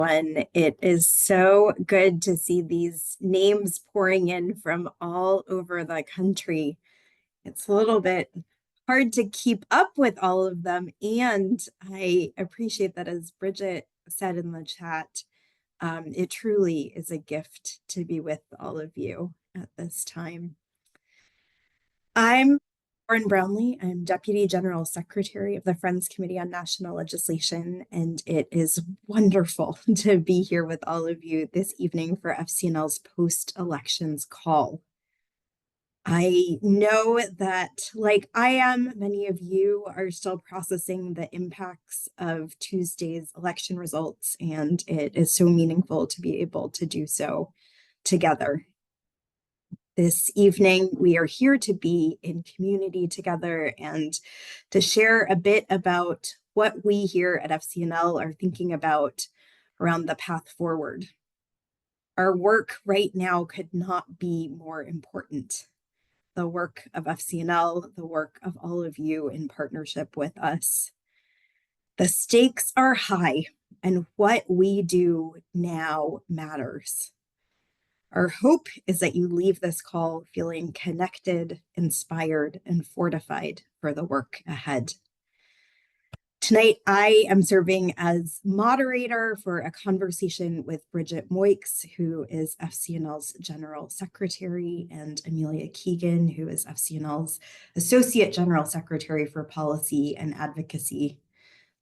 It is so good to see these names pouring in from all over the country. It's a little bit hard to keep up with all of them. And I appreciate that, as Bridget said in the chat, it truly is a gift to be with all of you at this time. I'm Lauren Brownlee. I'm Deputy General Secretary of the Friends Committee on National Legislation, and it is wonderful to be here with all of you this evening for FCNL's post-elections call. I know that, like I am, many of you are still processing the impacts of Tuesday's election results, and it is so meaningful to be able to do so together. This evening, we are here to be in community together and to share a bit about what we here at FCNL are thinking about around the path forward. Our work right now could not be more important. The work of FCNL, the work of all of you in partnership with us. The stakes are high, and what we do now matters. Our hope is that you leave this call feeling connected, inspired, and fortified for the work ahead. Tonight, I am serving as moderator for a conversation with Bridget Moix, who is FCNL's General Secretary, and Amelia Kegan, who is FCNL's Associate General Secretary for Policy and Advocacy.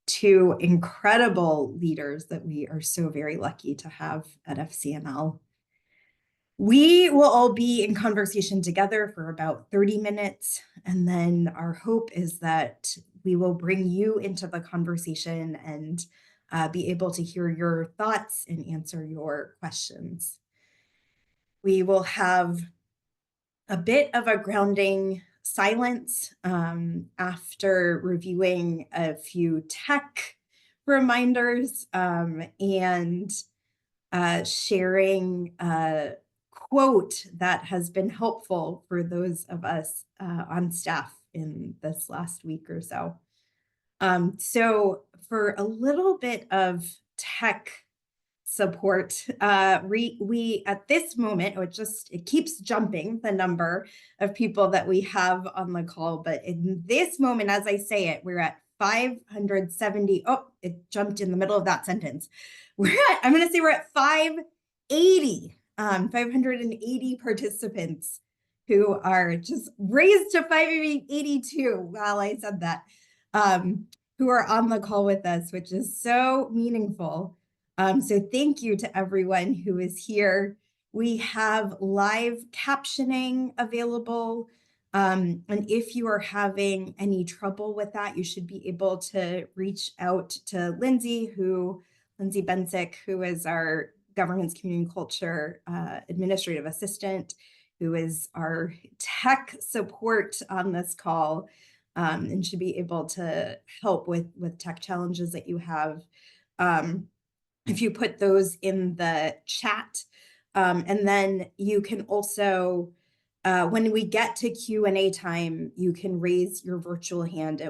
Two incredible leaders that we are so very lucky to have at FCNL. We will all be in conversation together for about 30 minutes, and then our hope is that we will bring you into the conversation and be able to hear your thoughts and answer your questions. We will have a bit of a grounding silence after reviewing a few tech reminders and sharing quote that has been helpful for those of us on staff in this last week or so. So for a little bit of tech support, we at this moment, it keeps jumping, the number of people that we have on the call, but in this moment, as I say it, we're at 570. Oh, it jumped in the middle of that sentence. I'm going to say we're at 580. 580 participants who are just raised to 582 while I said that, who are on the call with us, which is so meaningful. So thank you to everyone who is here. We have live captioning available. And if you are having any trouble with that, you should be able to reach out to Lindsay Bensick, who is our Governance, Community, and Culture Administrative Assistant, who is our tech support on this call, and should be able to help with tech challenges that you have. If you put those in the chat, and then you can also, when we get to Q&A time, you can raise your virtual hand.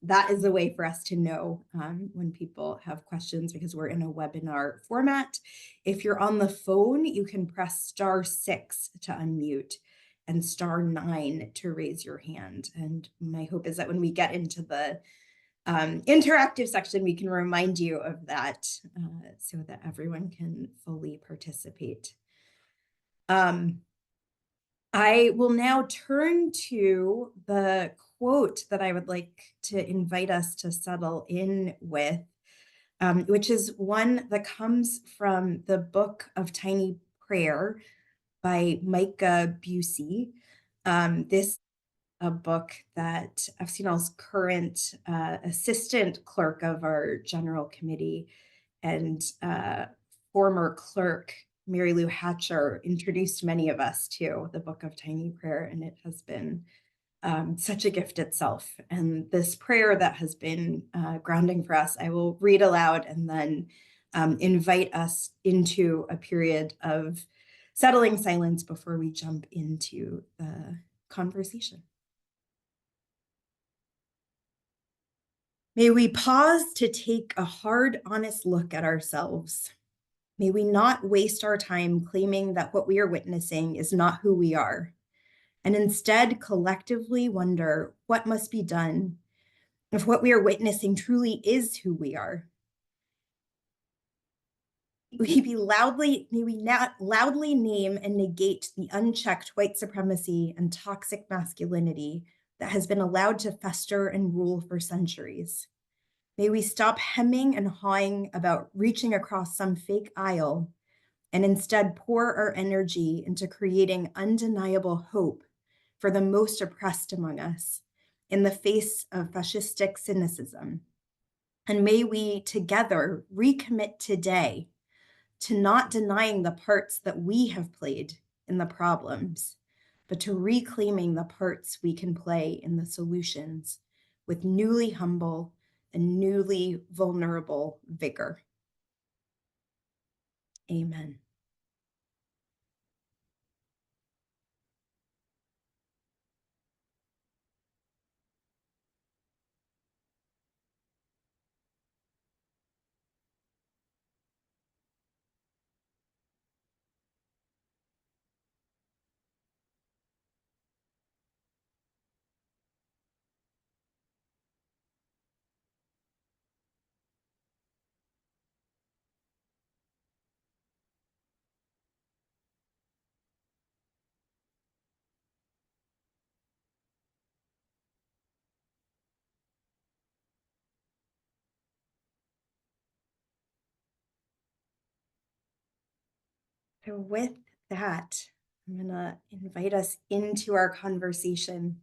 That is a way for us to know when people have questions, because we're in a webinar format. If you're on the phone, you can press *6 to unmute and *9 to raise your hand. And my hope is that when we get into the interactive section, we can remind you of that so that everyone can fully participate. I will now turn to the quote that I would like to invite us to settle in with, which is one that comes from the Book of Tiny Prayer by Micah Busey. This is a book that FCNL's current assistant clerk of our general committee and former clerk Mary Lou Hatcher introduced many of us to, the Book of Tiny Prayer, and it has been such a gift itself. And this prayer that has been grounding for us, I will read aloud and then invite us into a period of settling silence before we jump into the conversation. May we pause to take a hard, honest look at ourselves. May we not waste our time claiming that what we are witnessing is not who we are, and instead collectively wonder what must be done if what we are witnessing truly is who we are. May we not loudly name and negate the unchecked white supremacy and toxic masculinity that has been allowed to fester and rule for centuries. May we stop hemming and hawing about reaching across some fake aisle and instead pour our energy into creating undeniable hope for the most oppressed among us in the face of fascistic cynicism. And may we together recommit today to not denying the parts that we have played in the problems, but to reclaiming the parts we can play in the solutions with newly humble and newly vulnerable vigor. Amen. So with that, I'm going to invite us into our conversation.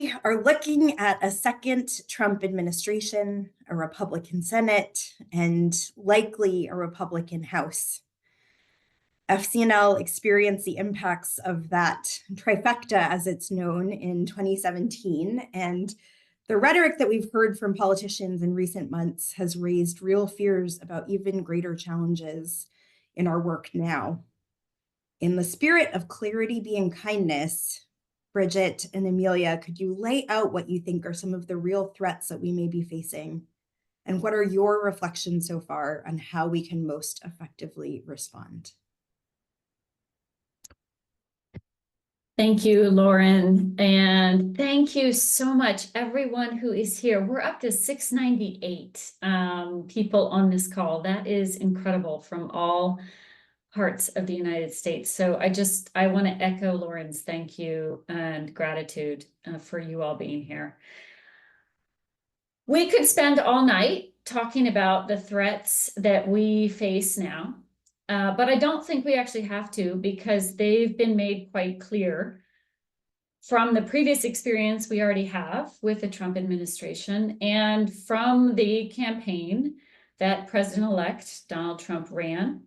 We are looking at a second Trump administration, a Republican Senate, and likely a Republican House. FCNL experienced the impacts of that trifecta, as it's known, in 2017. And the rhetoric that we've heard from politicians in recent months has raised real fears about even greater challenges in our work now. In the spirit of clarity being kindness, Bridget and Amelia, could you lay out what you think are some of the real threats that we may be facing? And what are your reflections so far on how we can most effectively respond? Thank you, Lauren. And thank you so much, everyone who is here. We're up to 698 people on this call. That is incredible from all parts of the United States. So I want to echo Lauren's thank you and gratitude for you all being here. We could spend all night talking about the threats that we face now. But I don't think we actually have to, because they've been made quite clear from the previous experience we already have with the Trump administration and from the campaign that President-elect Donald Trump ran,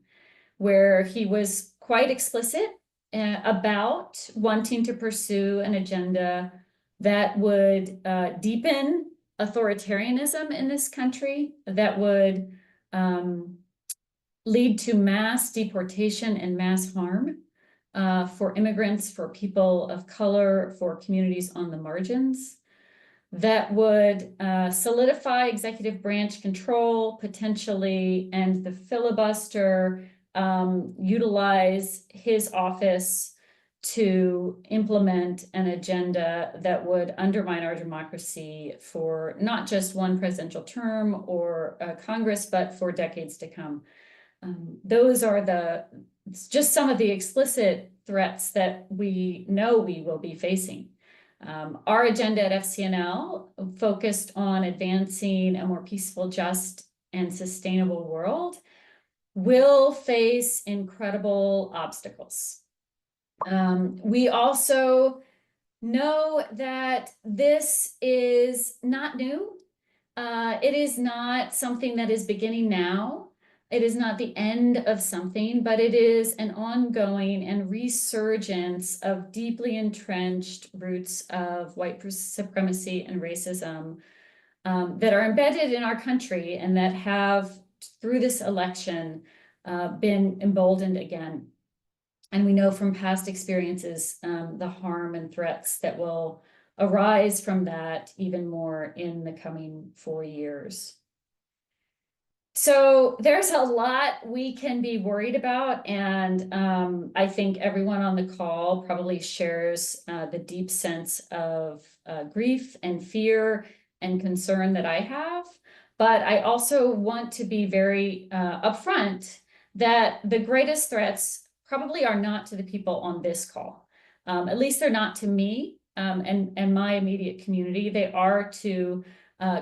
where he was quite explicit about wanting to pursue an agenda that would deepen authoritarianism in this country, that would lead to mass deportation and mass harm for immigrants, for people of color, for communities on the margins, that would solidify executive branch control, potentially end the filibuster, utilize his office to implement an agenda that would undermine our democracy for not just one presidential term or Congress, but for decades to come. Those are just some of the explicit threats that we know we will be facing. Our agenda at FCNL focused on advancing a more peaceful, just, and sustainable world will face incredible obstacles. We also know that this is not new. It is not something that is beginning now. It is not the end of something, but it is an ongoing and resurgence of deeply entrenched roots of white supremacy and racism that are embedded in our country and that have, through this election, been emboldened again. And we know from past experiences the harm and threats that will arise from that even more in the coming 4 years. So there's a lot we can be worried about, and I think everyone on the call probably shares the deep sense of grief and fear and concern that I have. But I also want to be very upfront that the greatest threats probably are not to the people on this call. At least they're not to me and my immediate community. They are to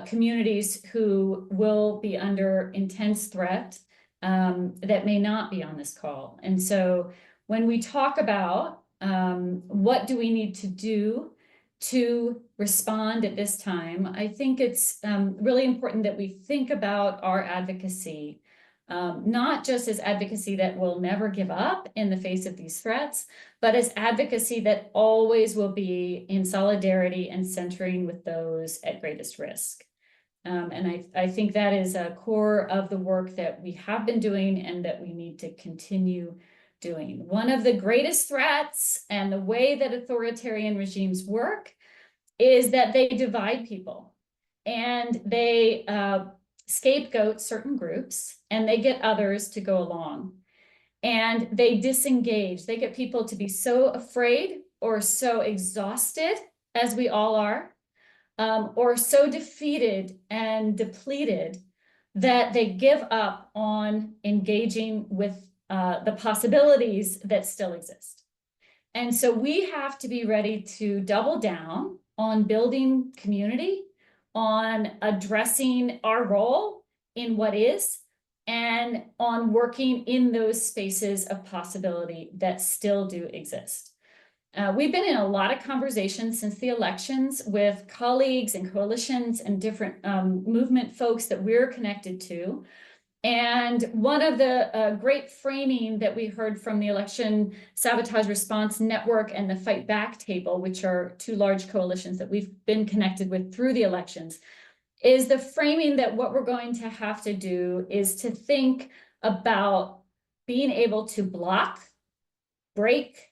communities who will be under intense threat that may not be on this call. And so when we talk about what do we need to do to respond at this time, I think it's really important that we think about our advocacy, not just as advocacy that will never give up in the face of these threats, but as advocacy that always will be in solidarity and centering with those at greatest risk. And I think that is a core of the work that we have been doing and that we need to continue doing. One of the greatest threats and the way that authoritarian regimes work is that they divide people and they scapegoat certain groups and they get others to go along. And they disengage. They get people to be so afraid or so exhausted, as we all are, or so defeated and depleted that they give up on engaging with the possibilities that still exist. And so we have to be ready to double down on building community, on addressing our role in what is, and on working in those spaces of possibility that still do exist. We've been in a lot of conversations since the elections with colleagues and coalitions and different movement folks that we're connected to. And one of the great framing that we heard from the Election Sabotage Response Network and the Fight Back Table, which are two large coalitions that we've been connected with through the elections, is the framing that what we're going to have to do is to think about being able to block, break,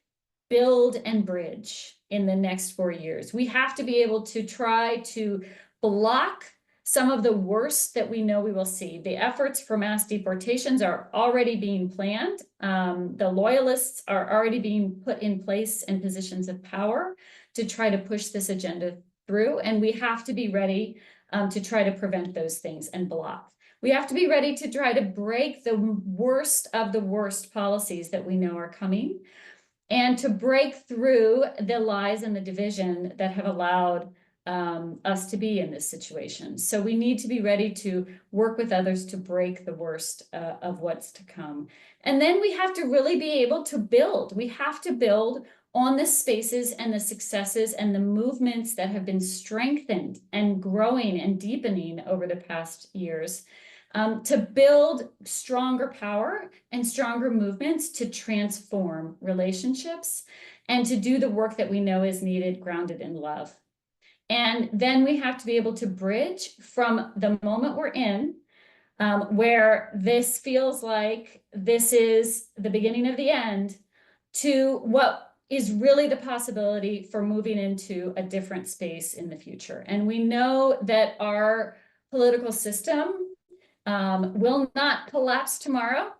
build, and bridge in the next 4 years. We have to be able to try to block some of the worst that we know we will see. The efforts for mass deportations are already being planned. The loyalists are already being put in place in positions of power to try to push this agenda through. And we have to be ready to try to prevent those things and block. We have to be ready to try to break the worst of the worst policies that we know are coming, and to break through the lies and the division that have allowed us to be in this situation. So we need to be ready to work with others to break the worst of what's to come. And then we have to really be able to build. We have to build on the spaces and the successes and the movements that have been strengthened and growing and deepening over the past years, to build stronger power and stronger movements to transform relationships and to do the work that we know is needed, grounded in love. And then we have to be able to bridge from the moment we're in, where this feels like this is the beginning of the end, to what is really the possibility for moving into a different space in the future. And we know that our political system will not collapse tomorrow.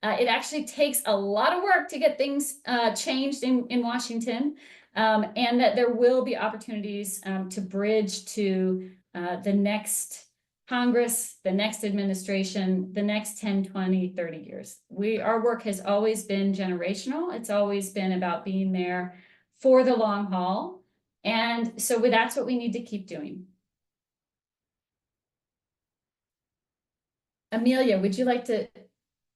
It actually takes a lot of work to get things changed in Washington, and that there will be opportunities to bridge to the next Congress, the next administration, the next 10, 20, 30 years. Our work has always been generational. It's always been about being there for the long haul. And so that's what we need to keep doing. Amelia, would you like to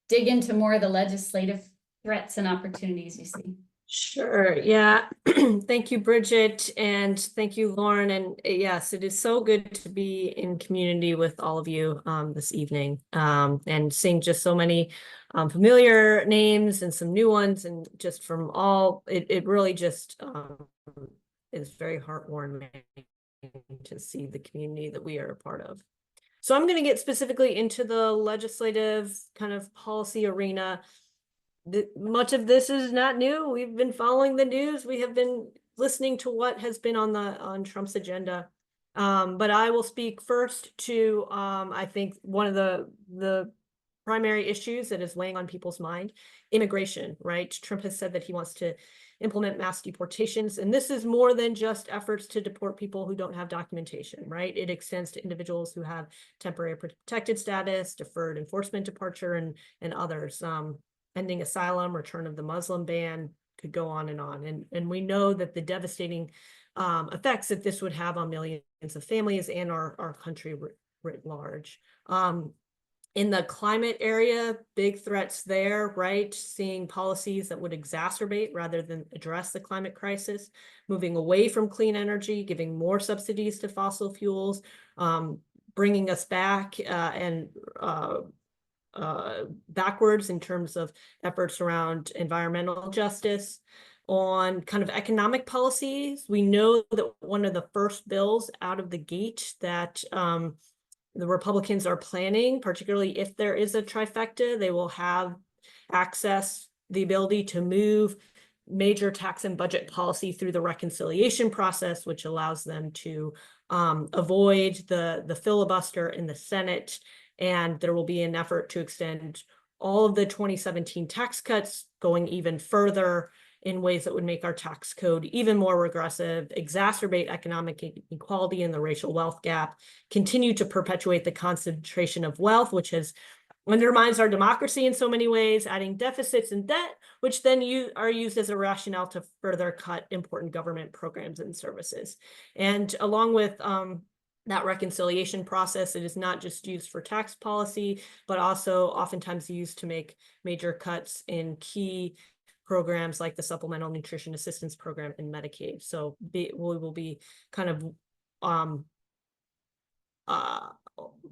dig into more of the legislative threats and opportunities you see? Sure. Yeah. Thank you, Bridget. And thank you, Lauren. And yes, it is so good to be in community with all of you this evening, and seeing just so many familiar names and some new ones, and just from all, it really just is very heartwarming to see the community that we are a part of. So I'm going to get specifically into the legislative kind of policy arena. Much of this is not new. We've been following the news. We have been listening to what has been on Trump's agenda. But I will speak first to I think one of the primary issues that is weighing on people's mind, immigration, right? Trump has said that he wants to implement mass deportations, and this is more than just efforts to deport people who don't have documentation, right? It extends to individuals who have temporary protected status, deferred enforcement departure, and others. Ending asylum, return of the Muslim ban, could go on. And we know that the devastating effects that this would have on millions of families and our country writ large. In the climate area, big threats there, right? Seeing policies that would exacerbate rather than address the climate crisis, moving away from clean energy, giving more subsidies to fossil fuels, bringing us back and backwards in terms of efforts around environmental justice. On kind of economic policies, we know that one of the first bills out of the gate that the Republicans are planning, particularly if there is a trifecta, they will have access, the ability to move major tax and budget policy through the reconciliation process, which allows them to avoid the filibuster in the Senate. And there will be an effort to extend all of the 2017 tax cuts, going even further in ways that would make our tax code even more regressive, exacerbate economic inequality and the racial wealth gap, continue to perpetuate the concentration of wealth, which has undermines our democracy in so many ways, adding deficits and debt, which then are used as a rationale to further cut important government programs and services. And along with that reconciliation process, it is not just used for tax policy, but also oftentimes used to make major cuts in key programs like the Supplemental Nutrition Assistance Program in Medicaid. So we will be kind of on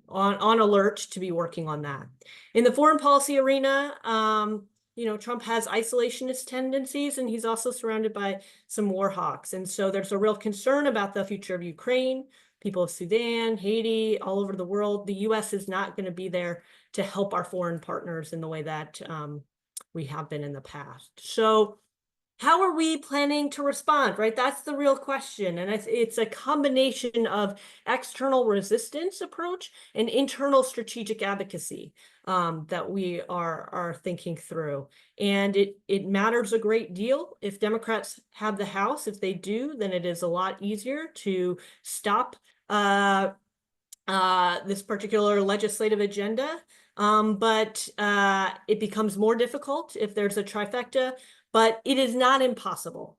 alert to be working on that. In the foreign policy arena, Trump has isolationist tendencies, and he's also surrounded by some war hawks. And so there's a real concern about the future of Ukraine, people of Sudan, Haiti, all over the world. The US is not going to be there to help our foreign partners in the way that we have been in the past. So how are we planning to respond, right? That's the real question. And it's a combination of external resistance approach and internal strategic advocacy that we are thinking through. And it matters a great deal if Democrats have the House. If they do, then it is a lot easier to stop this particular legislative agenda. But it becomes more difficult if there's a trifecta, but it is not impossible.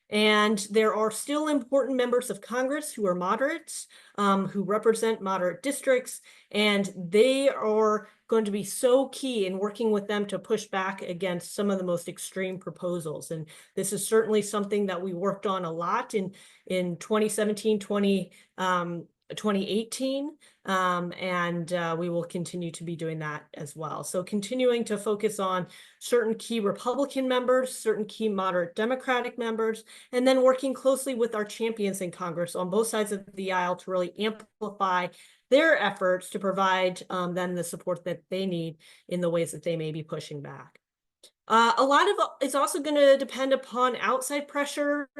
And there are still important members of Congress who are moderates, who represent moderate districts, and they are going to be so key in working with them to push back against some of the most extreme proposals. And this is certainly something that we worked on a lot in 2017, 2018, and we will continue to be doing that as well. So continuing to focus on certain key Republican members, certain key moderate Democratic members, and then working closely with our champions in Congress on both sides of the aisle to really amplify their efforts to provide them the support that they need in the ways that they may be pushing back. A lot of it is also going to depend upon outside pressure,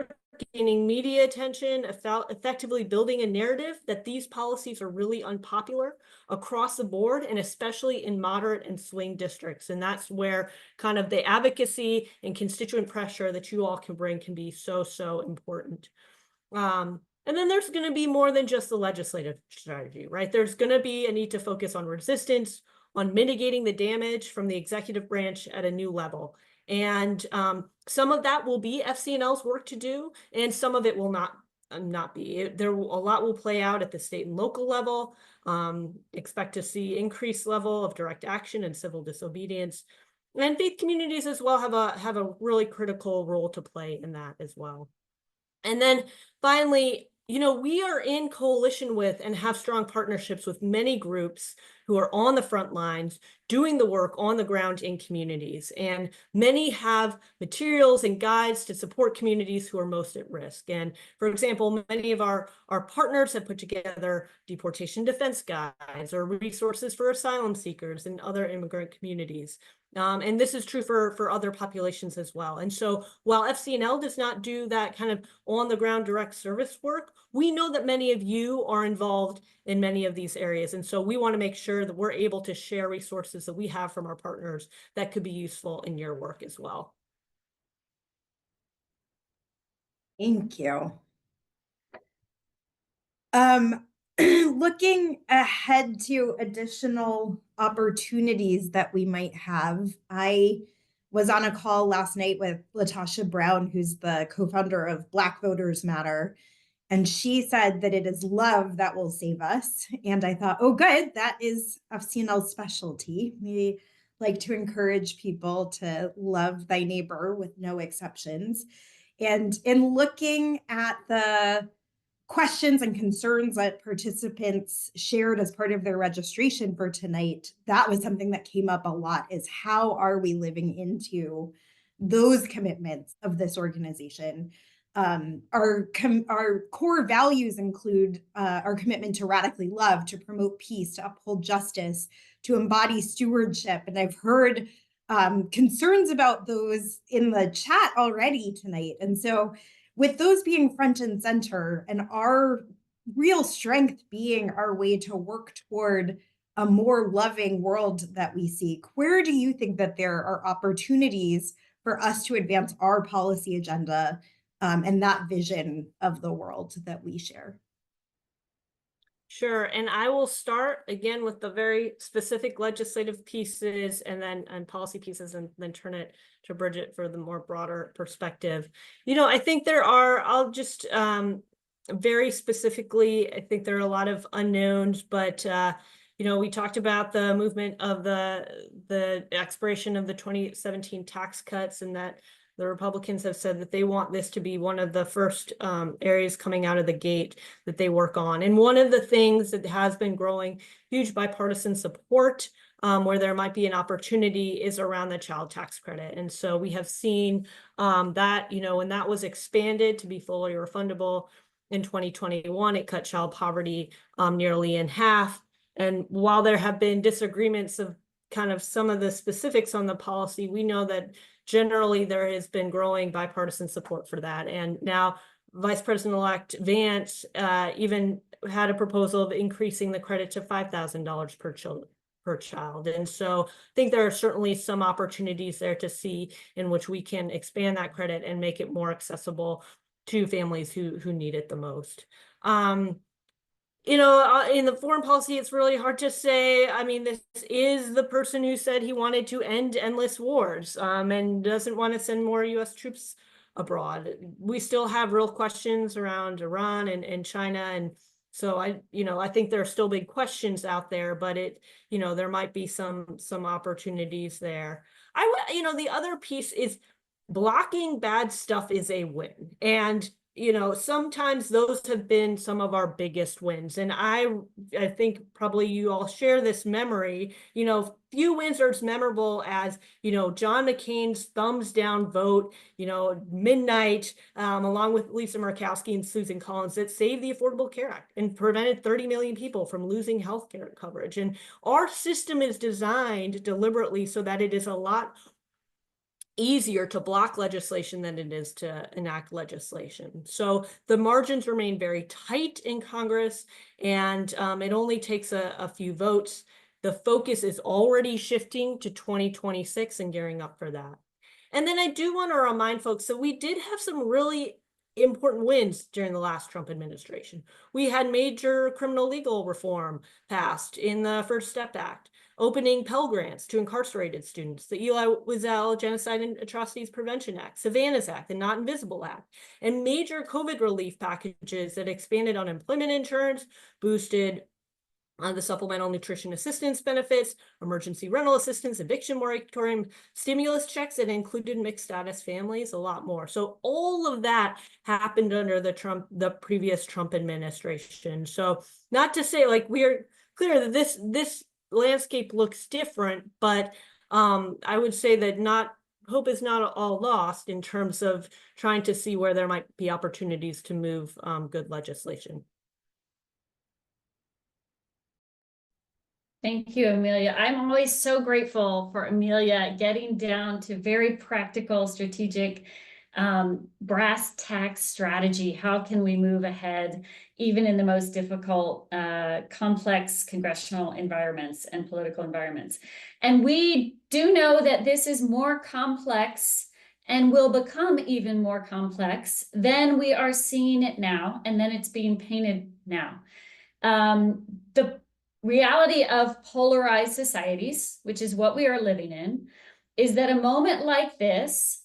gaining media attention, effectively building a narrative that these policies are really unpopular across the board, and especially in moderate and swing districts. And that's where kind of the advocacy and constituent pressure that you all can bring can be so important. And then there's going to be more than just the legislative strategy, right? There's going to be a need to focus on resistance, on mitigating the damage from the executive branch at a new level. And some of that will be FCNL's work to do, and some of it will not be. A lot will play out at the state and local level. Expect to see increased level of direct action and civil disobedience. And faith communities as well have a really critical role to play in that as well. And then finally, we are in coalition with and have strong partnerships with many groups who are on the front lines doing the work on the ground in communities. And many have materials and guides to support communities who are most at risk. And for example, many of our partners have put together deportation defense guides or resources for asylum seekers and other immigrant communities. And this is true for other populations as well. And so while FCNL does not do that kind of on the ground direct service work, we know that many of you are involved in many of these areas. And so we want to make sure that we're able to share resources that we have from our partners that could be useful in your work as well. Thank you. Looking ahead to additional opportunities that we might have, I was on a call last night with Latasha Brown, who's the co-founder of Black Voters Matter, and she said that it is love that will save us. And I thought, oh, good, that is FCNL's specialty. We like to encourage people to love thy neighbor with no exceptions. And in looking at the questions and concerns that participants shared as part of their registration for tonight, that was something that came up a lot, is how are we living into those commitments of this organization? Our core values include our commitment to radically love, to promote peace, to uphold justice, to embody stewardship. And I've heard concerns about those in the chat already tonight. And so with those being front and center and our real strength being our way to work toward a more loving world that we seek, where do you think that there are opportunities for us to advance our policy agenda and that vision of the world that we share? Sure. And I will start again with the very specific legislative pieces and policy pieces, and then turn it to Bridget for the more broader perspective. I think there are, I'll just very specifically, I think there are a lot of unknowns, but we talked about the movement of the expiration of the 2017 tax cuts, and that the Republicans have said that they want this to be one of the first areas coming out of the gate that they work on. And one of the things that has been growing huge bipartisan support, where there might be an opportunity, is around the child tax credit. And so we have seen that, when that was expanded to be fully refundable in 2021, it cut child poverty nearly in half. And while there have been disagreements of kind of some of the specifics on the policy, we know that generally there has been growing bipartisan support for that. And now Vice President-elect Vance even had a proposal of increasing the credit to $5,000 per child. And so I think there are certainly some opportunities there to see in which we can expand that credit and make it more accessible to families who need it the most. In the foreign policy, it's really hard to say. I mean, this is the person who said he wanted to end endless wars and doesn't want to send more U.S. troops abroad. We still have real questions around Iran and China. And so I think there are still big questions out there, but there might be some opportunities there. The other piece is blocking bad stuff is a win. And sometimes those have been some of our biggest wins. And I think probably you all share this memory. Few wins are as memorable as, John McCain's thumbs down vote, midnight, along with Lisa Murkowski and Susan Collins, that saved the Affordable Care Act and prevented 30 million people from losing health care coverage. And our system is designed deliberately so that it is a lot easier to block legislation than it is to enact legislation. So the margins remain very tight in Congress, and it only takes a few votes. The focus is already shifting to 2026 and gearing up for that. And then I do want to remind folks that we did have some really important wins during the last Trump administration. We had major criminal legal reform passed in the First Step Act, opening Pell Grants to incarcerated students, the Eli Wiesel Genocide and Atrocities Prevention Act, Savannah's Act, the Not Invisible Act, and major COVID relief packages that expanded unemployment insurance, boosted the supplemental nutrition assistance benefits, emergency rental assistance, eviction moratorium, stimulus checks that included mixed status families, a lot more. So all of that happened under the previous Trump administration. So not to say, like, we are clear that this landscape looks different, but I would say that hope is not all lost in terms of trying to see where there might be opportunities to move good legislation. Thank you, Amelia. I'm always so grateful for Amelia getting down to very practical, strategic, brass tacks strategy. How can we move ahead, even in the most difficult, complex congressional environments and political environments? And we do know that this is more complex and will become even more complex than we are seeing it now, and then it's being painted now. The reality of polarized societies, which is what we are living in, is that a moment like this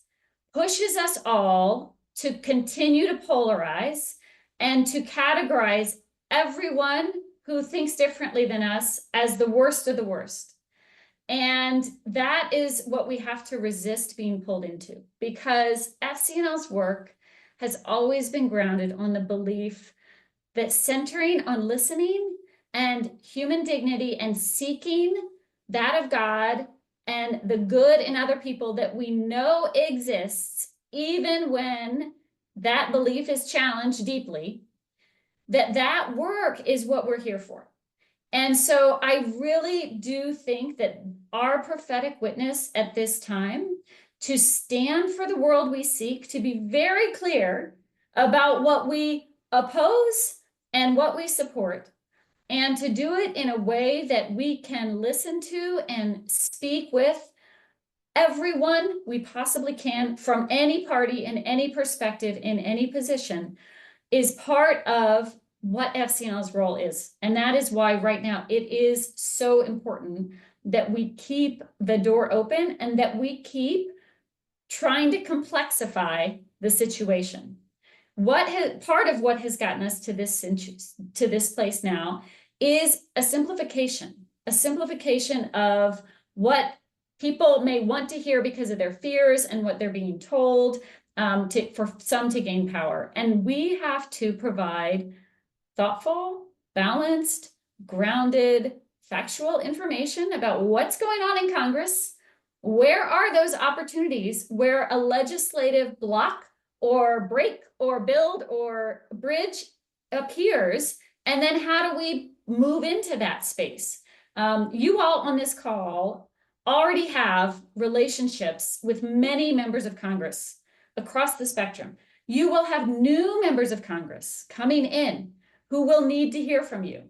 pushes us all to continue to polarize and to categorize everyone who thinks differently than us as the worst of the worst. And that is what we have to resist being pulled into, because FCNL's work has always been grounded on the belief that centering on listening and human dignity and seeking that of God and the good in other people that we know exists, even when that belief is challenged deeply, that work is what we're here for. And so I really do think that our prophetic witness at this time, to stand for the world we seek, to be very clear about what we oppose and what we support, and to do it in a way that we can listen to and speak with everyone we possibly can from any party, in any perspective, in any position, is part of what FCNL's role is. And that is why right now it is so important that we keep the door open and that we keep trying to complexify the situation. Part of what has gotten us to this place now is a simplification of what people may want to hear because of their fears and what they're being told, for some to gain power. And we have to provide thoughtful, balanced, grounded, factual information about what's going on in Congress. Where are those opportunities where a legislative block or break or build or bridge appears? And then how do we move into that space? You all on this call already have relationships with many members of Congress across the spectrum. You will have new members of Congress coming in who will need to hear from you.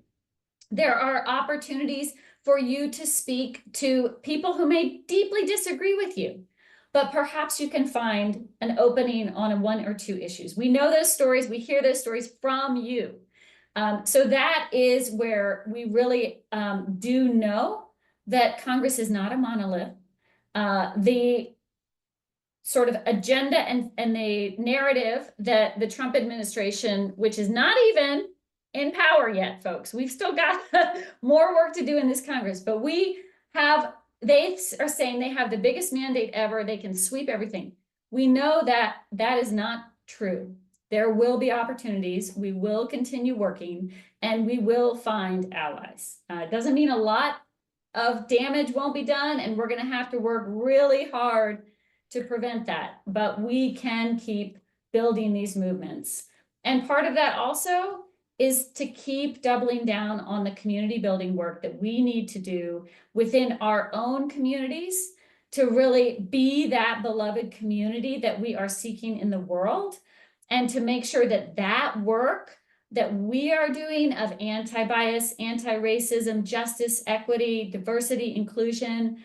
There are opportunities for you to speak to people who may deeply disagree with you, but perhaps you can find an opening on one or two issues. We know those stories, we hear those stories from you. So that is where we really do know that Congress is not a monolith. The sort of agenda and the narrative that the Trump administration, which is not even in power yet, folks, we've still got more work to do in this Congress, but they are saying they have the biggest mandate ever. They can sweep everything. We know that that is not true. There will be opportunities. We will continue working and we will find allies. It doesn't mean a lot of damage won't be done, and we're going to have to work really hard to prevent that, but we can keep building these movements. And part of that also is to keep doubling down on the community building work that we need to do within our own communities to really be that beloved community that we are seeking in the world, and to make sure that that work that we are doing of anti-bias, anti-racism, justice, equity, diversity, inclusion,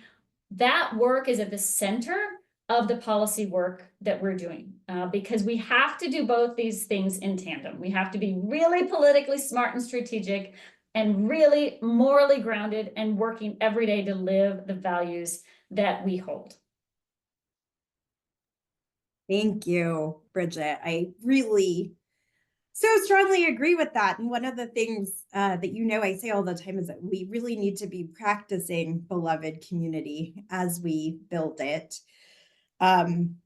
that work is at the center of the policy work that we're doing, because we have to do both these things in tandem. We have to be really politically smart and strategic and really morally grounded and working every day to live the values that we hold. Thank you, Bridget. I really so strongly agree with that. And one of the things that I say all the time is that we really need to be practicing beloved community as we build it. And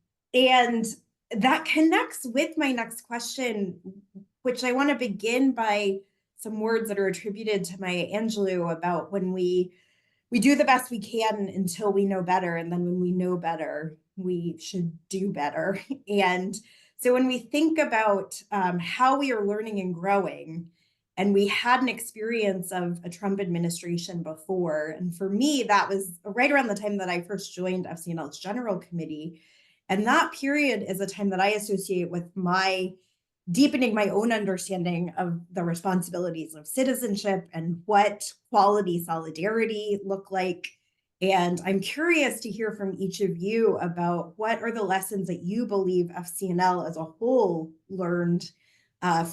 that connects with my next question, which I want to begin by some words that are attributed to Maya Angelou about when we we do the best we can until we know better. And then when we know better, we should do better. And so when we think about how we are learning and growing, and we had an experience of a Trump administration before, and for me, that was right around the time that I first joined FCNL's General Committee. And that period is a time that I associate with my deepening my own understanding of the responsibilities of citizenship and what quality solidarity look like. And I'm curious to hear from each of you about what are the lessons that you believe FCNL as a whole learned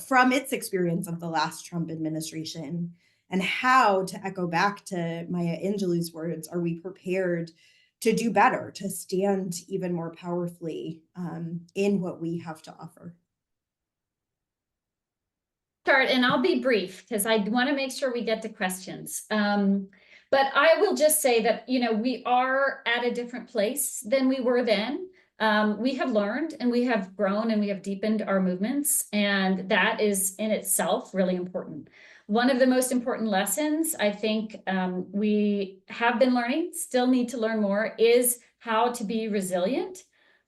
from its experience of the last Trump administration, and how, to echo back to Maya Angelou's words, are we prepared to do better, to stand even more powerfully in what we have to offer? Start, and I'll be brief because I want to make sure we get to questions. But I will just say that, you know, we are at a different place than we were then. We have learned and we have grown and we have deepened our movements, and that is in itself really important. One of the most important lessons I think we have been learning, still need to learn more, is how to be resilient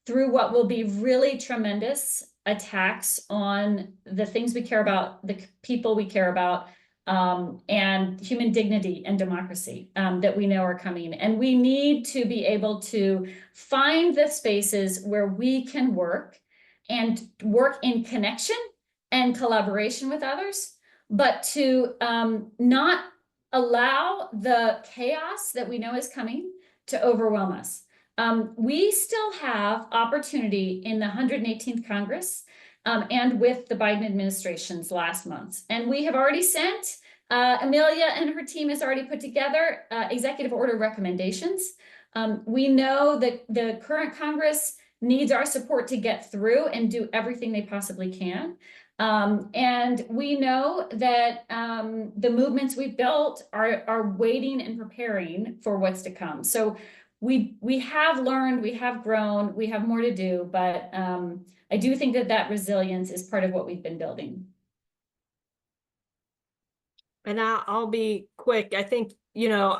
through what will be really tremendous attacks on the things we care about, the people we care about, and human dignity and democracy that we know are coming. And we need to be able to find the spaces where we can work and work in connection and collaboration with others, but to not allow the chaos that we know is coming to overwhelm us. We still have opportunity in the 118th Congress and with the Biden administration's last months. And we have already sent, Amelia and her team has already put together executive order recommendations. We know that the current Congress needs our support to get through and do everything they possibly can. And we know that the movements we've built are waiting and preparing for what's to come. So we have learned, we have grown, we have more to do, but I do think that resilience is part of what we've been building. And I'll be quick. I think, you know,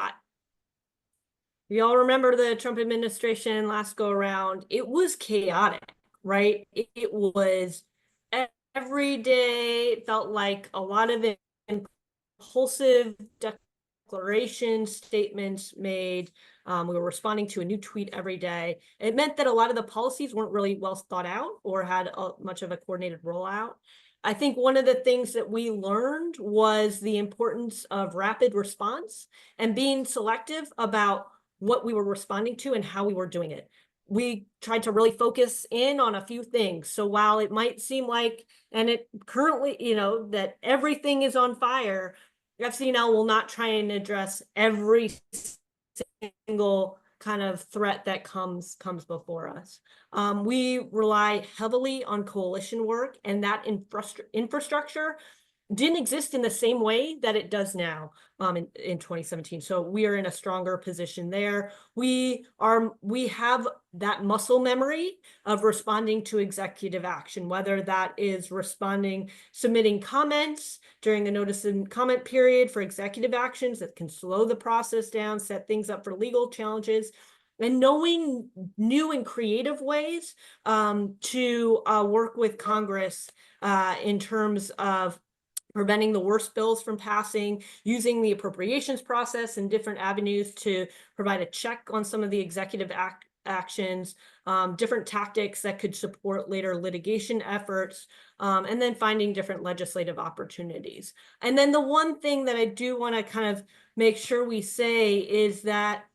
we all remember the Trump administration last go around. It was chaotic, right? It was every day, it felt like a lot of impulsive declarations, statements made. We were responding to a new tweet every day. It meant that a lot of the policies weren't really well thought out or had much of a coordinated rollout. I think one of the things that we learned was the importance of rapid response and being selective about what we were responding to and how we were doing it. We tried to really focus in on a few things. So while it might seem like, and it currently, you know, that everything is on fire, FCNL will not try and address every single kind of threat that comes before us. We rely heavily on coalition work, and that infrastructure didn't exist in the same way that it does now in 2017. So we are in a stronger position there. We have that muscle memory of responding to executive action, whether that is submitting comments during the notice and comment period for executive actions that can slow the process down, set things up for legal challenges, and knowing new and creative ways to work with Congress in terms of preventing the worst bills from passing, using the appropriations process and different avenues to provide a check on some of the executive actions, different tactics that could support later litigation efforts, and then finding different legislative opportunities. And then the one thing that I do want to kind of make sure we say is that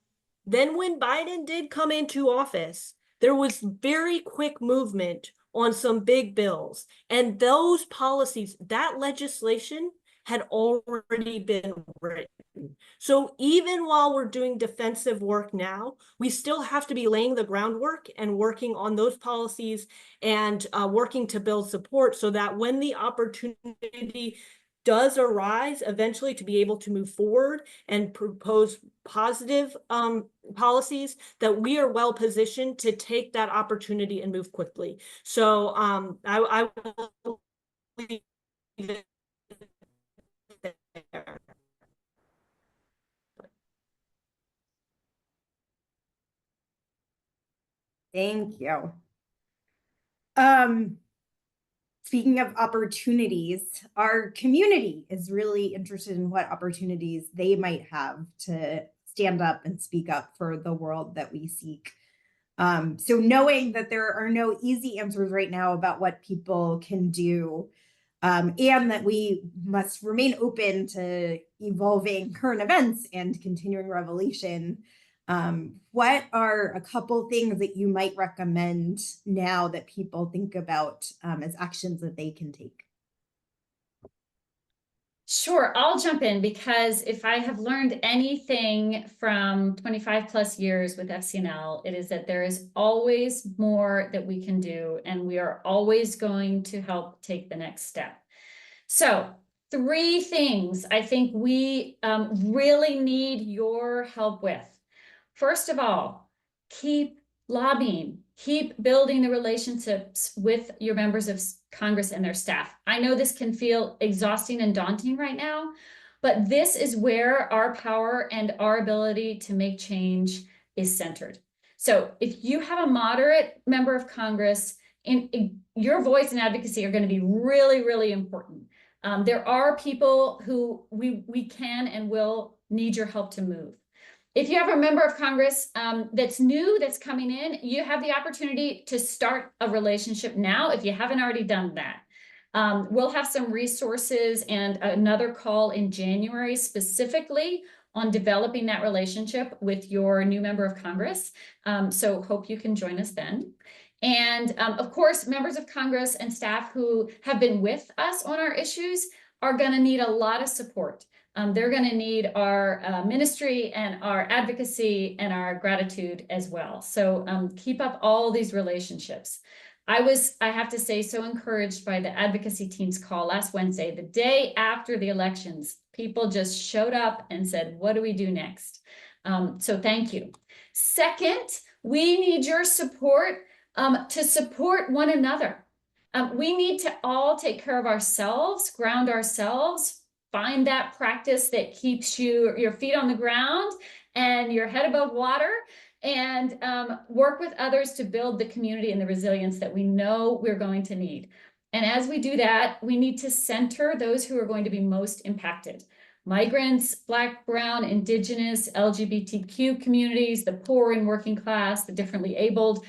then when Biden did come into office, there was very quick movement on some big bills. And those policies, that legislation had already been written. So even while we're doing defensive work now, we still have to be laying the groundwork and working on those policies and working to build support so that when the opportunity does arise eventually to be able to move forward and propose positive policies, that we are well positioned to take that opportunity and move quickly. So I will leave it there. Thank you. Speaking of opportunities, our community is really interested in what opportunities they might have to stand up and speak up for the world that we seek. So knowing that there are no easy answers right now about what people can do, and that we must remain open to evolving current events and continuing revelation, what are a couple things that you might recommend now that people think about as actions that they can take? Sure, I'll jump in because if I have learned anything from 25 plus years with FCNL, it is that there is always more that we can do, and we are always going to help take the next step. So 3 things I think we really need your help with. First of all, keep lobbying, keep building the relationships with your members of Congress and their staff. I know this can feel exhausting and daunting right now, but this is where our power and our ability to make change is centered. So if you have a moderate member of Congress, your voice and advocacy are going to be really, really important. There are people who we can and will need your help to move. If you have a member of Congress that's new, that's coming in, you have the opportunity to start a relationship now if you haven't already done that. We'll have some resources and another call in January specifically on developing that relationship with your new member of Congress. So hope you can join us then. And of course, members of Congress and staff who have been with us on our issues are going to need a lot of support. They're going to need our ministry and our advocacy and our gratitude as well. So keep up all these relationships. I have to say, so encouraged by the advocacy team's call last Wednesday, the day after the elections. People just showed up and said, what do we do next? So thank you. Second, we need your support to support one another. We need to all take care of ourselves, ground ourselves, find that practice that keeps your feet on the ground and your head above water, and work with others to build the community and the resilience that we know we're going to need. And as we do that, we need to center those who are going to be most impacted. Migrants, Black, Brown, Indigenous, LGBTQ communities, the poor and working class, the differently abled.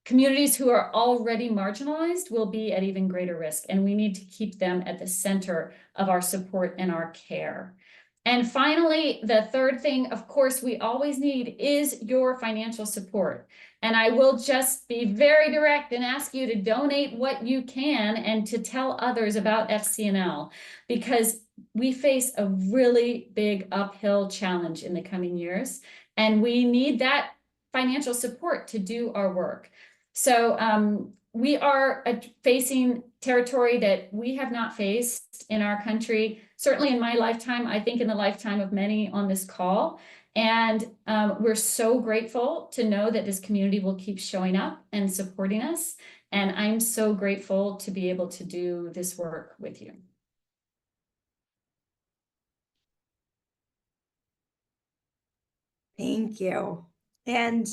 Communities who are already marginalized will be at even greater risk, and we need to keep them at the center of our support and our care. And finally, the third thing, of course, we always need is your financial support. And I will just be very direct and ask you to donate what you can and to tell others about FCNL, because we face a really big uphill challenge in the coming years, and we need that financial support to do our work. So we are facing territory that we have not faced in our country, certainly in my lifetime, I think in the lifetime of many on this call. And we're so grateful to know that this community will keep showing up and supporting us. And I'm so grateful to be able to do this work with you. Thank you. And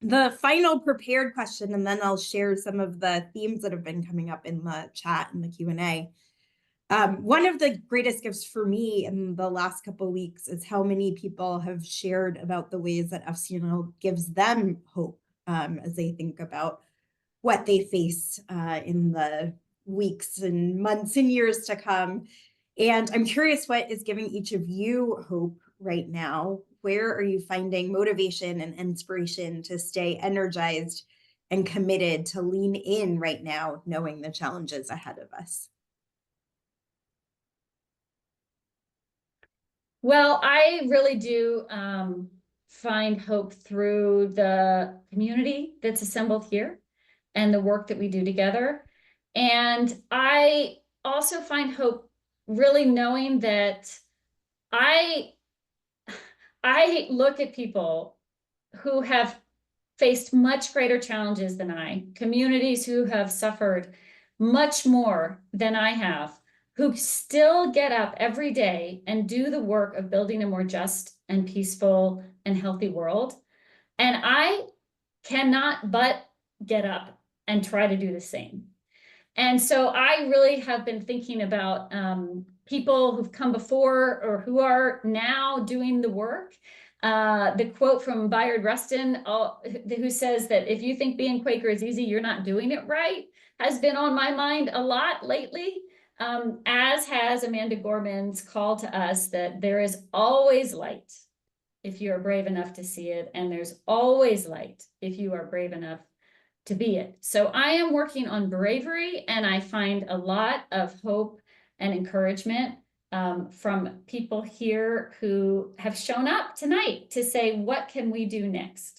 the final prepared question, and then I'll share some of the themes that have been coming up in the chat and the Q&A. One of the greatest gifts for me in the last couple of weeks is how many people have shared about the ways that FCNL gives them hope as they think about what they face in the weeks and months and years to come. And I'm curious what is giving each of you hope right now. Where are you finding motivation and inspiration to stay energized and committed to lean in right now, knowing the challenges ahead of us? Well, I really do find hope through the community that's assembled here and the work that we do together. And I also find hope really knowing that I look at people who have faced much greater challenges than I, communities who have suffered much more than I have, who still get up every day and do the work of building a more just and peaceful and healthy world. And I cannot but get up and try to do the same. And so I really have been thinking about people who've come before or who are now doing the work. The quote from Bayard Rustin, who says that if you think being Quaker is easy, you're not doing it right, has been on my mind a lot lately, as has Amanda Gorman's call to us that there is always light if you are brave enough to see it, and there's always light if you are brave enough to be it. So I am working on bravery, and I find a lot of hope and encouragement from people here who have shown up tonight to say, what can we do next?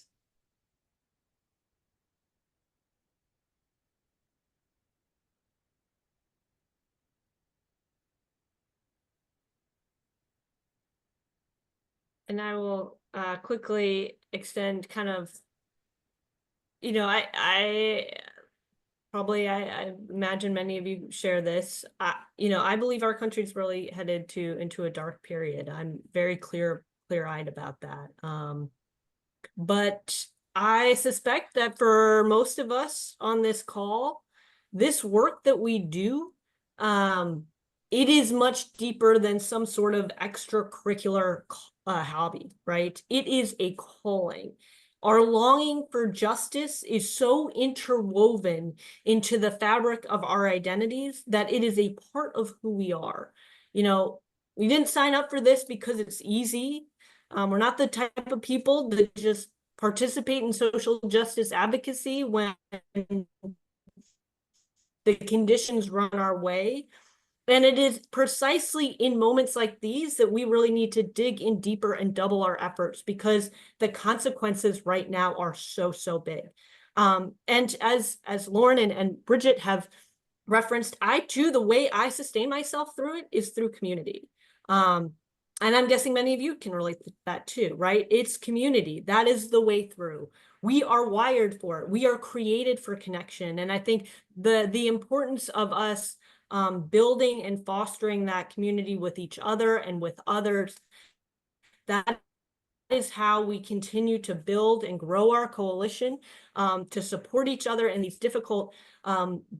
And I will quickly extend kind of, you know, I imagine many of you share this. You know, I believe our country's really headed into a dark period. I'm very clear-eyed about that. But I suspect that for most of us on this call, this work that we do, it is much deeper than some sort of extracurricular hobby, right? It is a calling. Our longing for justice is so interwoven into the fabric of our identities that it is a part of who we are. You know, we didn't sign up for this because it's easy. We're not the type of people that just participate in social justice advocacy when the conditions run our way. And it is precisely in moments like these that we really need to dig in deeper and double our efforts, because the consequences right now are so big. And as Lauren and Bridget have referenced, the way I sustain myself through it is through community. And I'm guessing many of you can relate to that too, right? It's community. That is the way through. We are wired for it. We are created for connection. And I think the importance of us building and fostering that community with each other and with others, that is how we continue to build and grow our coalition, to support each other in these difficult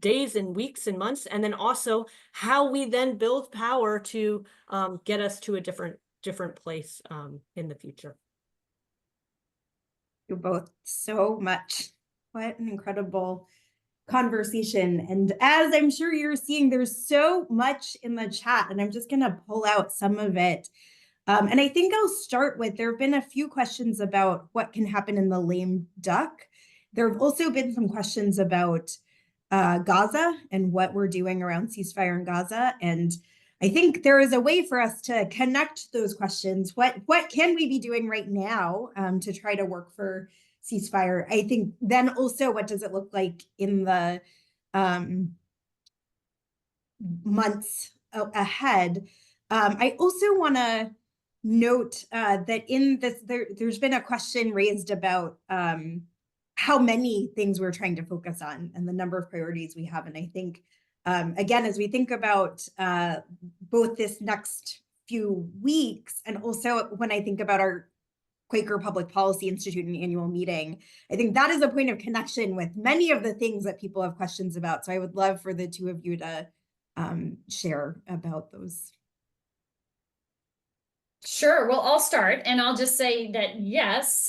days and weeks and months, and then also how we then build power to get us to a different place in the future. You both so much. What an incredible conversation. And as I'm sure you're seeing, there's so much in the chat, and I'm just going to pull out some of it. And I think I'll start with, there have been a few questions about what can happen in the lame duck. There have also been some questions about Gaza and what we're doing around ceasefire in Gaza. And I think there is a way for us to connect those questions. What can we be doing right now to try to work for ceasefire? I think then also, what does it look like in the months ahead? I also want to note that in this, there's been a question raised about how many things we're trying to focus on and the number of priorities we have. And I think, again, as we think about both this next few weeks, and also when I think about our Quaker Public Policy Institute and annual meeting, I think that is a point of connection with many of the things that people have questions about. So I would love for the two of you to share about those. Sure. Well, I'll start, and I'll just say that, yes,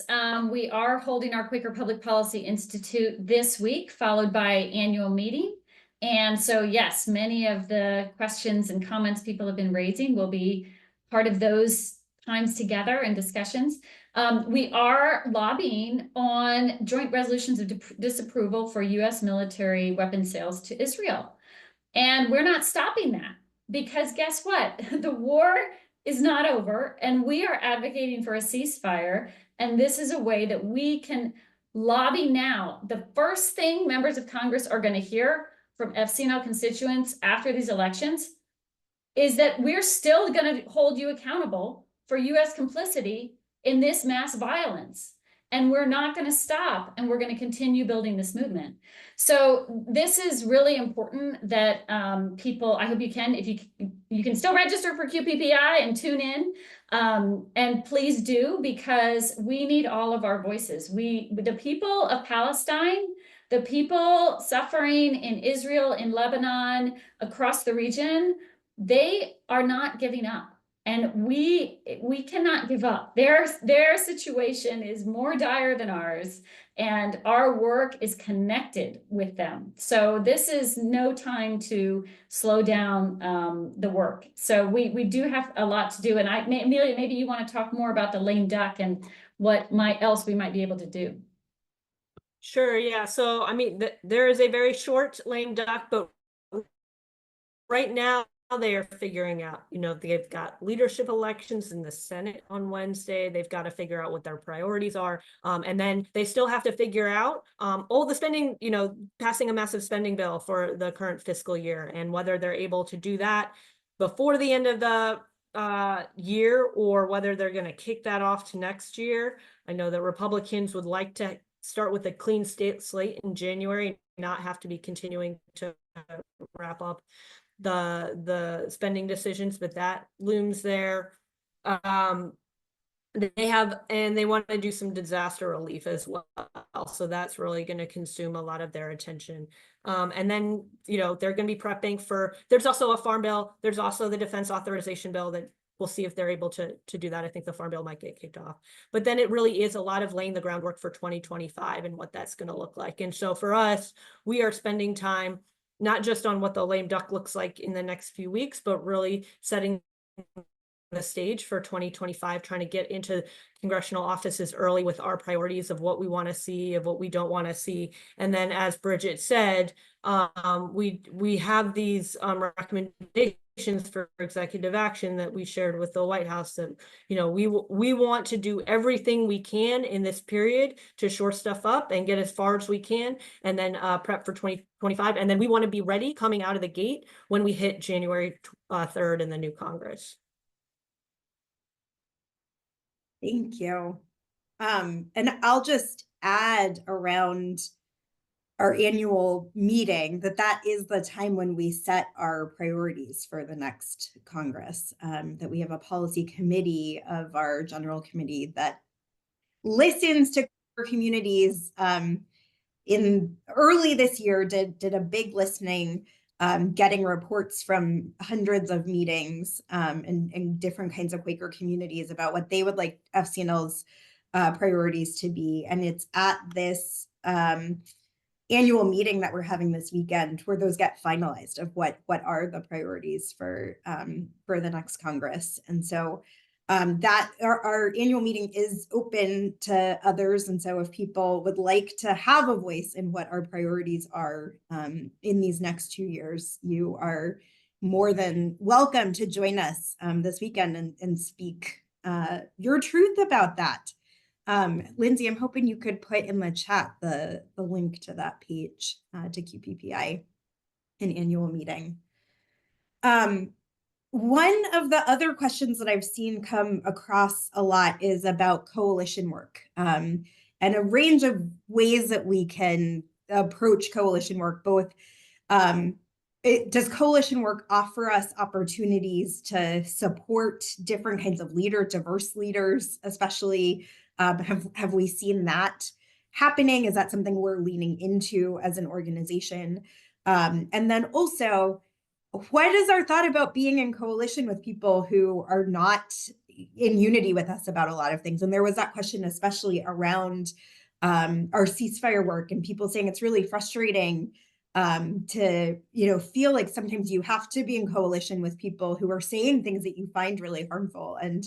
we are holding our Quaker Public Policy Institute this week, followed by annual meeting. And so, yes, many of the questions and comments people have been raising will be part of those times together and discussions. We are lobbying on joint resolutions of disapproval for U.S. military weapon sales to Israel. And we're not stopping that, because guess what? The war is not over, and we are advocating for a ceasefire. And this is a way that we can lobby now. The first thing members of Congress are going to hear from FCNL constituents after these elections is that we're still going to hold you accountable for U.S. complicity in this mass violence. and we're not going to stop, and we're going to continue building this movement. So this is really important that people, I hope you can, if you can still register for QPPI and tune in, and please do, because we need all of our voices. The people of Palestine, the people suffering in Israel, in Lebanon, across the region, they are not giving up. And we cannot give up. Their situation is more dire than ours, and our work is connected with them. So this is no time to slow down the work. So we do have a lot to do. And Amelia, maybe you want to talk more about the lame duck and what else we might be able to do. Sure, yeah. So, I mean, there is a very short lame duck, but right now they are figuring out, they've got leadership elections in the Senate on Wednesday. They've got to figure out what their priorities are. And then they still have to figure out all the spending, passing a massive spending bill for the current fiscal year, and whether they're able to do that before the end of the year, or whether they're going to kick that off to next year. I know that Republicans would like to start with a clean slate in January and not have to be continuing to wrap up the spending decisions, but that looms there. They want to do some disaster relief as well, so that's really going to consume a lot of their attention. And then they're going to be prepping for, there's also a farm bill, there's also the defense authorization bill that we'll see if they're able to do that. I think the farm bill might get kicked off, but then it really is a lot of laying the groundwork for 2025 and what that's going to look like. And so for us, we are spending time not just on what the lame duck looks like in the next few weeks, but really setting the stage for 2025, trying to get into congressional offices early with our priorities of what we want to see, of what we don't want to see. And then, as Bridget said, we have these recommendations for executive action that we shared with the White House, that we want to do everything we can in this period to shore stuff up and get as far as we can, and then prep for 2025. And then we want to be ready coming out of the gate when we hit January 3rd in the new Congress. Thank you. And I'll just add around our annual meeting that is the time when we set our priorities for the next Congress, that we have a policy committee of our general committee that listens to communities. In early this year, did a big listening, getting reports from hundreds of meetings and different kinds of Quaker communities about what they would like FCNL's priorities to be. And it's at this annual meeting that we're having this weekend where those get finalized of what are the priorities for the next Congress. And so that our annual meeting is open to others. And so if people would like to have a voice in what our priorities are in these next 2 years, you are more than welcome to join us this weekend and speak your truth about that. Lindsay, I'm hoping you could put in the chat the link to that page to QPPI, an annual meeting. One of the other questions that I've seen come across a lot is about coalition work, and a range of ways that we can approach coalition work. Both, does coalition work offer us opportunities to support different kinds of diverse leaders, especially? Have we seen that happening? Is that something we're leaning into as an organization? And then also, what is our thought about being in coalition with people who are not in unity with us about a lot of things? And there was that question, especially around our ceasefire work, and people saying it's really frustrating to feel like sometimes you have to be in coalition with people who are saying things that you find really harmful. And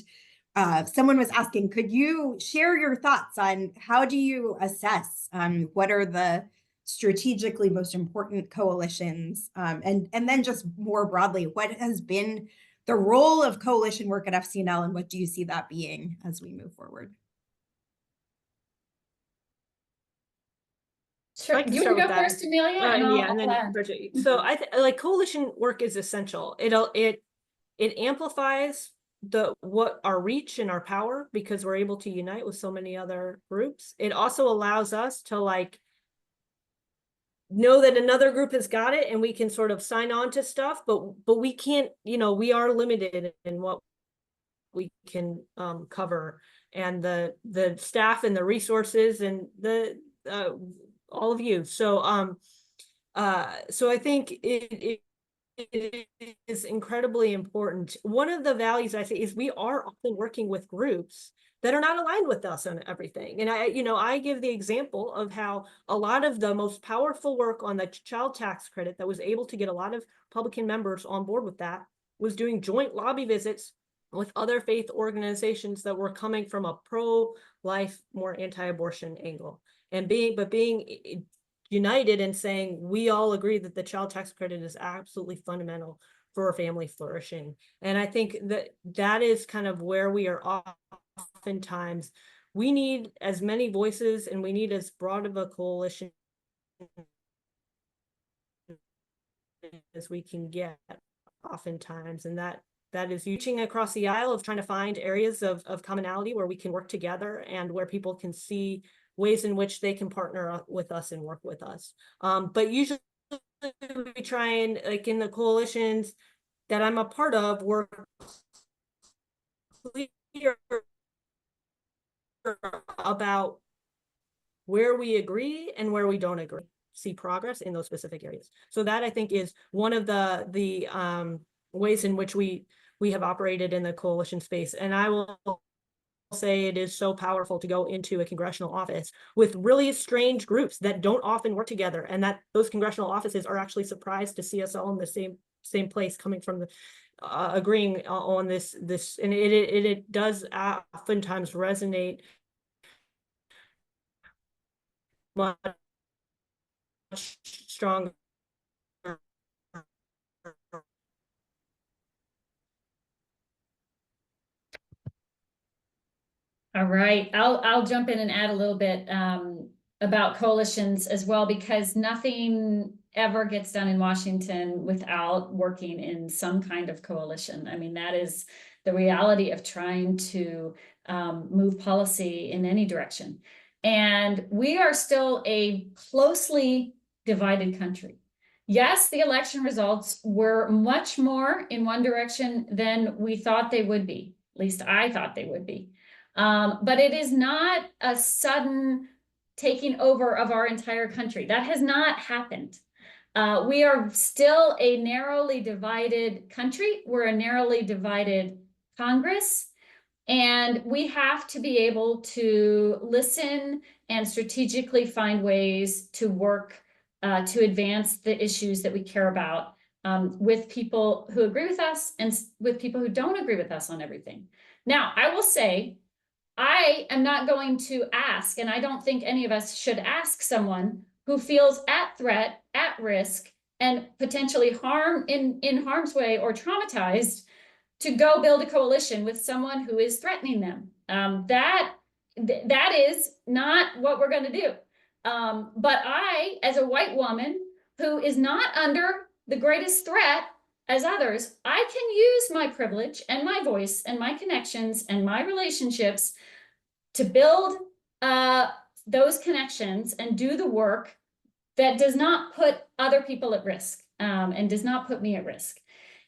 someone was asking, could you share your thoughts on how do you assess what are the strategically most important coalitions, and then just more broadly, what has been the role of coalition work at FCNL, and what do you see that being as we move forward? Sure. You want to go first, Amelia? And then Bridget. So I like coalition work is essential. It amplifies what our reach and our power, because we're able to unite with so many other groups. It also allows us to like know that another group has got it and we can sort of sign on to stuff, but we can't, you know, we are limited in what we can cover, and the staff and the resources and the all of you. So so I think it is incredibly important. One of the values I say is we are often working with groups that are not aligned with us on everything. And I give the example of how a lot of the most powerful work on the child tax credit that was able to get a lot of Republican members on board with that was doing joint lobby visits with other faith organizations that were coming from a pro-life, more anti-abortion angle, and being united and saying we all agree that the child tax credit is absolutely fundamental for a family flourishing. And I think that is kind of where we are oftentimes. We need as many voices and we need as broad of a coalition as we can get oftentimes, and that is reaching across the aisle of trying to find areas of commonality where we can work together and where people can see ways in which they can partner with us and work with us. But usually we try and, like in the coalitions that I'm a part of, work clear about where we agree and where we don't agree, see progress in those specific areas. So that I think is one of the ways in which we have operated in the coalition space. And I will say it is so powerful to go into a congressional office with really strange groups that don't often work together, and that those congressional offices are actually surprised to see us all in the same place, coming from the agreeing on this, and it does oftentimes resonate much stronger. All right, I'll jump in and add a little bit about coalitions as well, because nothing ever gets done in Washington without working in some kind of coalition. I mean, that is the reality of trying to move policy in any direction. And we are still a closely divided country. Yes, the election results were much more in one direction than we thought they would be. At least I thought they would be. But it is not a sudden taking over of our entire country. That has not happened. We are still a narrowly divided country. We're a narrowly divided Congress. And we have to be able to listen and strategically find ways to work to advance the issues that we care about with people who agree with us and with people who don't agree with us on everything. Now, I will say, I am not going to ask, and I don't think any of us should ask someone who feels at threat, at risk, and potentially in harm's way or traumatized to go build a coalition with someone who is threatening them. That is not what we're going to do. But I, as a white woman who is not under the greatest threat as others, I can use my privilege and my voice and my connections and my relationships to build those connections and do the work that does not put other people at risk and does not put me at risk.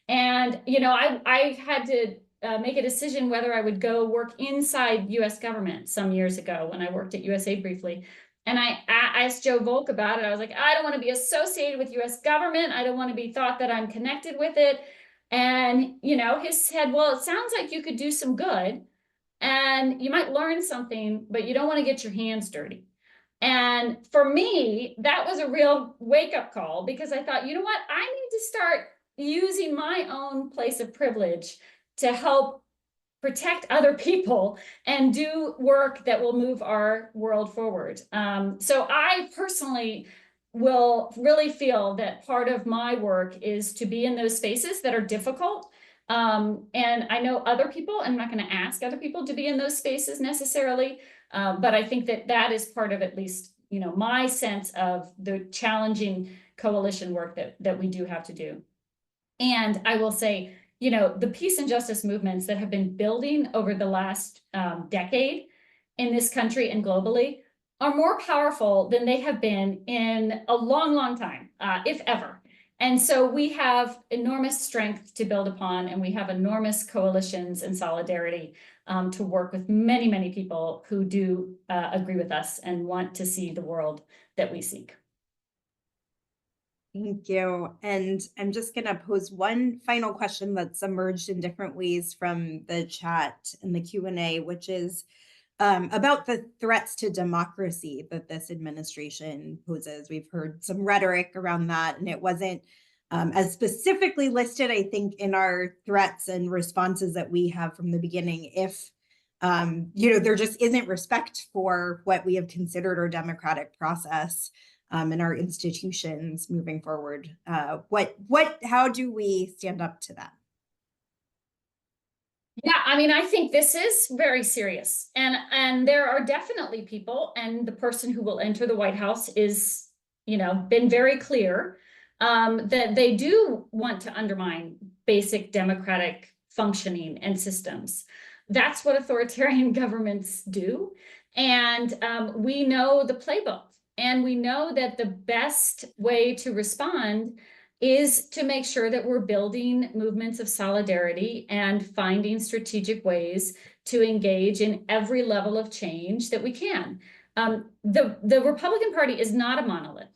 And, you know, I had to make a decision whether I would go work inside US government some years ago when I worked at USAID briefly. And I asked Joe Volk about it. I was like, I don't want to be associated with US government. I don't want to be thought that I'm connected with it. And, you know, he said, well, it sounds like you could do some good and you might learn something, but you don't want to get your hands dirty. And for me, that was a real wake-up call, because I thought, you know what, I need to start using my own place of privilege to help protect other people and do work that will move our world forward. So I personally will really feel that part of my work is to be in those spaces that are difficult. And I know other people, and I'm not going to ask other people to be in those spaces necessarily, but I think that that is part of, at least, you know, my sense of the challenging coalition work that we do have to do. And I will say, you know, the peace and justice movements that have been building over the last decade in this country and globally are more powerful than they have been in a long, long time, if ever. And so we have enormous strength to build upon, and we have enormous coalitions and solidarity to work with many, many people who do agree with us and want to see the world that we seek. Thank you. And I'm just going to pose one final question that's emerged in different ways from the chat and the Q&A, which is about the threats to democracy that this administration poses. We've heard some rhetoric around that, and it wasn't as specifically listed, I think, in our threats and responses that we have from the beginning. If there just isn't respect for what we have considered our democratic process and our institutions moving forward. How do we stand up to that? Yeah, I mean, I think this is very serious, and there are definitely people, and the person who will enter the White House is, been very clear that they do want to undermine basic democratic functioning and systems. That's what authoritarian governments do, and we know the playbook, and we know that the best way to respond is to make sure that we're building movements of solidarity and finding strategic ways to engage in every level of change that we can. The Republican Party is not a monolith.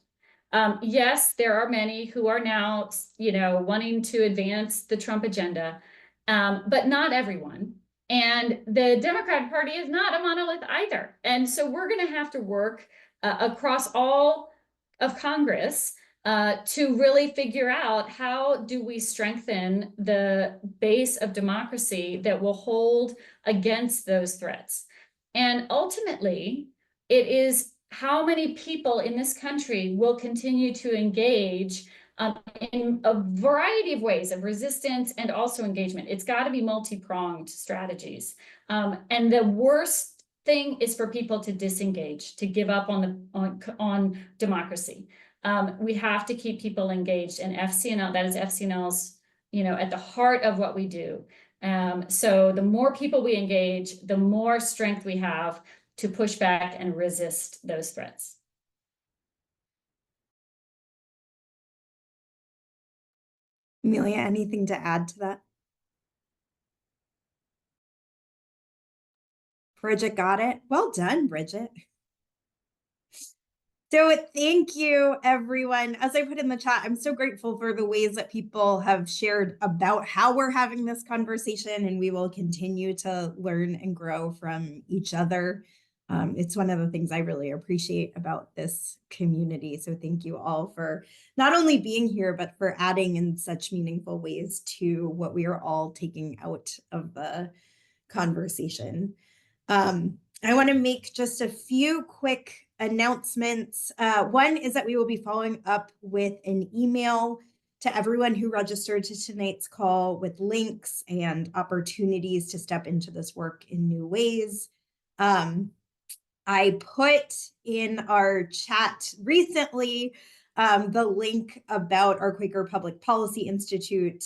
Yes, there are many who are now, wanting to advance the Trump agenda, but not everyone. And the Democratic Party is not a monolith either. And so we're going to have to work across all of Congress to really figure out how do we strengthen the base of democracy that will hold against those threats. And ultimately, it is how many people in this country will continue to engage in a variety of ways of resistance and also engagement. It's got to be multi-pronged strategies. And the worst thing is for people to disengage, to give up on democracy. We have to keep people engaged, and FCNL, that is FCNL's, at the heart of what we do. So the more people we engage, the more strength we have to push back and resist those threats. Amelia, anything to add to that? Bridget got it. Well done, Bridget. So thank you, everyone. As I put in the chat, I'm so grateful for the ways that people have shared about how we're having this conversation, and we will continue to learn and grow from each other. It's one of the things I really appreciate about this community. So thank you all for not only being here, but for adding in such meaningful ways to what we are all taking out of the conversation. I want to make just a few quick announcements. One is that we will be following up with an email to everyone who registered to tonight's call with links and opportunities to step into this work in new ways. I put in our chat recently the link about our Quaker Public Policy Institute,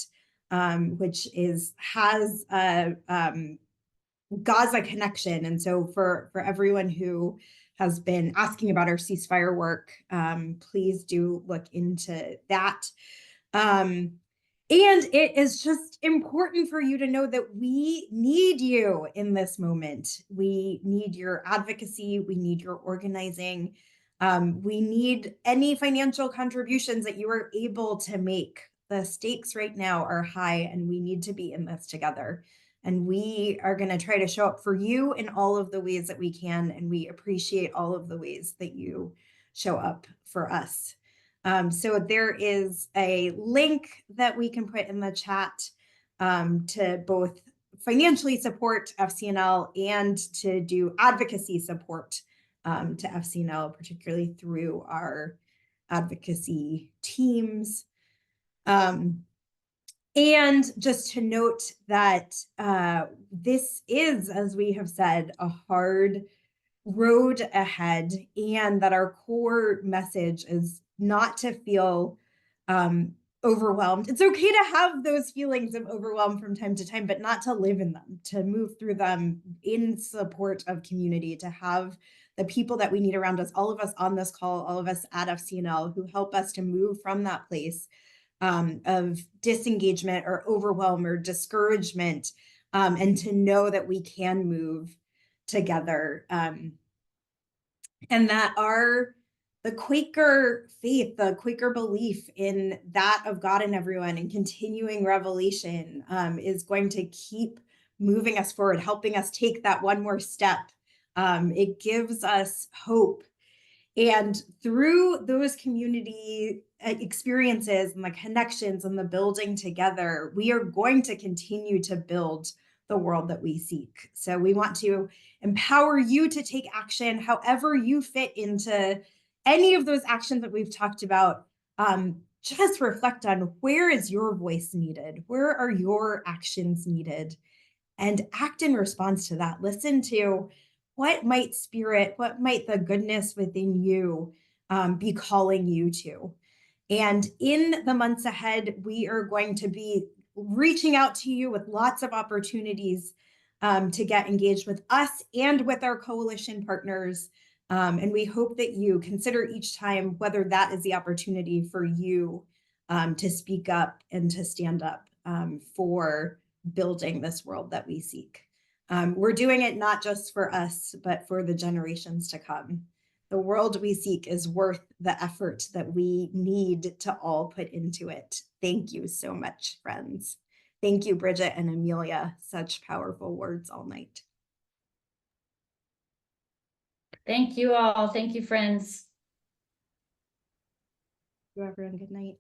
which has a Gaza connection. And so for everyone who has been asking about our ceasefire work, please do look into that. And it is just important for you to know that we need you in this moment. We need your advocacy. We need your organizing. We need any financial contributions that you are able to make. The stakes right now are high, and we need to be in this together. And we are going to try to show up for you in all of the ways that we can. And we appreciate all of the ways that you show up for us. So there is a link that we can put in the chat to both financially support FCNL and to do advocacy support to FCNL, particularly through our advocacy teams. And just to note that this is, as we have said, a hard road ahead, and that our core message is not to feel overwhelmed. It's okay to have those feelings of overwhelm from time to time, but not to live in them, to move through them in support of community, to have the people that we need around us, all of us on this call, all of us at FCNL, who help us to move from that place of disengagement or overwhelm or discouragement, and to know that we can move together. And that the Quaker faith, the Quaker belief in that of God and everyone and continuing revelation is going to keep moving us forward, helping us take that one more step. It gives us hope. And through those community experiences and the connections and the building together, we are going to continue to build the world that we seek. So we want to empower you to take action however you fit into any of those actions that we've talked about. Just reflect on, where is your voice needed? Where are your actions needed? And act in response to that. Listen to what might the goodness within you be calling you to. And in the months ahead, we are going to be reaching out to you with lots of opportunities to get engaged with us and with our coalition partners. And we hope that you consider each time whether that is the opportunity for you to speak up and to stand up for building this world that we seek. We're doing it not just for us, but for the generations to come. The world we seek is worth the effort that we need to all put into it. Thank you so much, friends. Thank you, Bridget and Amelia. Such powerful words all night. Thank you all. Thank you, friends. Thank you, everyone. Good night.